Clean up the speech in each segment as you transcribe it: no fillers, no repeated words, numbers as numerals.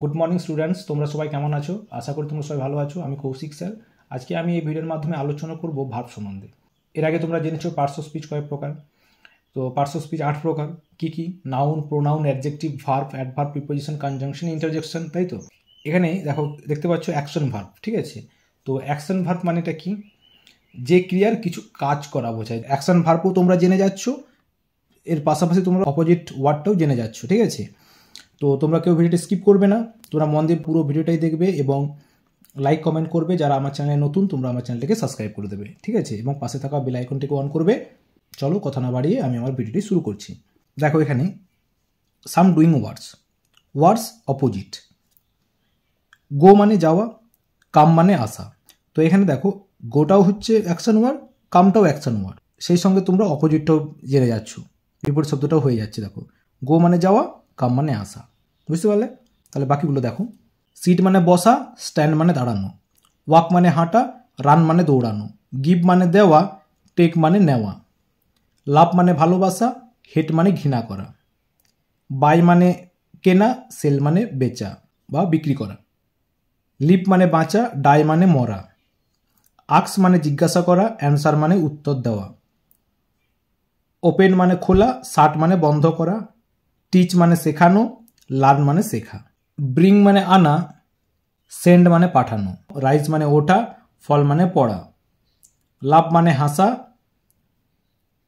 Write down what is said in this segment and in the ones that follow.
Good morning students, তোমরা সবাই কেমন আছো? আশা করি তোমরা সবাই ভালো আছো। আমি কৌশিক স্যার। আজকে আমি এই ভিডিওর মাধ্যমে আলোচনা করব ভার্ব সম্বন্ধে। এর আগে তোমরা জেনেছো পার্শ্ব স্পিচ কয়েক প্রকার। তো পার্শ্ব স্পিচ 8 প্রকার। কি কি? Noun, pronoun, adjective, verb, adverb, preposition, conjunction, interjection, তাই তো? এখানে দেখো, দেখতে পাচ্ছ অ্যাকশন ভার্ব, ঠিক আছে? তো অ্যাকশন ভার্ব মানেটা কি? যে ক্রিয়ার কিছু কাজ করা বোঝায়। অ্যাকশন ভার্বও তোমরা জেনে যাচ্ছ, এর পাশাপাশি তোমরা অপোজিট ওয়ার্ডটাও জেনে যাচ্ছ, ঠিক আছে? তো তোমরা কেউ ভিডিওটা স্কিপ করবে না, তোমরা মন দিয়ে পুরো ভিডিওটাই দেখবে এবং লাইক কমেন্ট করবে। যারা আমার চ্যানেলে নতুন, তোমরা আমার চ্যানেলটাকে সাবস্ক্রাইব করে দেবে, ঠিক আছে? এবং পাশে থাকা বেল আইকনটিকে অন করবে। চলো কথা না বাড়িয়ে আমি আমার ভিডিওটি শুরু করছি। দেখো এখানে সাম ডুইং ওয়ার্ডস অপোজিট। গো মানে যাওয়া, কাম মানে আসা। তো এখানে দেখো, গোটাও হচ্ছে অ্যাকশন ওয়ার্ড, কামটাও অ্যাকশন ওয়ার্ড, সেই সঙ্গে তোমরা অপোজিটটাও জেনে যাচ্ছ, বিপরীত শব্দটাও হয়ে যাচ্ছে। দেখো, গো মানে যাওয়া, কাম মানে আসা। বুঝতে পারলে? তাহলে বাকিগুলো দেখো। সিট মানে বসা, স্ট্যান্ড মানে দাঁড়ানো, ওয়াক মানে হাঁটা, রান মানে দৌড়ানো, গিভ মানে দেওয়া, টেক মানে নেওয়া, লাভ মানে ভালোবাসা, হেট মানে ঘৃণা করা, বাই মানে কেনা, সেল মানে বেচা বা বিক্রি করা, লিভ মানে বাঁচা, ডাই মানে মরা, আক্স মানে জিজ্ঞাসা করা, অ্যান্সার মানে উত্তর দেওয়া, ওপেন মানে খোলা, শাট মানে বন্ধ করা, টিচ মানে শেখানো, লার্ন মানে শেখা, ব্রিং মানে আনা, সেন্ড মানে পাঠানো, রাইজ মানে ওঠা, ফল মানে পড়া, লাভ মানে হাসা,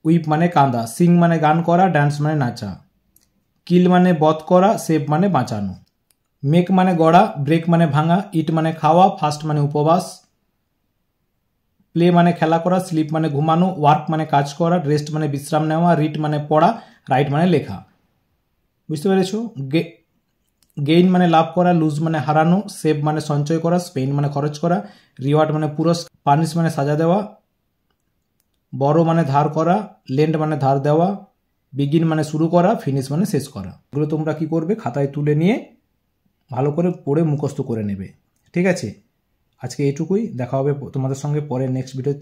উইপ মানে কাঁদা, সিং মানে গান করা, ড্যান্স মানে নাচা, কিল মানে বধ করা, সেভ মানে বাঁচানো, মেক মানে গড়া, ব্রেক মানে ভাঙা, ইট মানে খাওয়া, ফাস্ট মানে উপবাস, প্লে মানে খেলা করা, স্লিপ মানে ঘুমানো, ওয়ার্ক মানে কাজ করা, রেস্ট মানে বিশ্রাম নেওয়া, রিড মানে পড়া, রাইট মানে লেখা। বুঝতে পেরেছো? গেইন মানে লাভ করা, লুজ মানে হারানো, সেভ মানে সঞ্চয় করা, স্পেন্ড মানে খরচ করা, রিওয়ার্ড মানে পুরস্কার, পানিশ মানে সাজা দেওয়া, বড় মানে ধার করা, লেন্ড মানে ধার দেওয়া, বিগিন মানে শুরু করা, ফিনিশ মানে শেষ করা। এগুলো তোমরা কি করবে? খাতায় তুলে নিয়ে ভালো করে পড়ে মুখস্থ করে নেবে, ঠিক আছে? আজকে এটুকুই। দেখা হবে তোমাদের সঙ্গে পরে নেক্সট ভিডিও।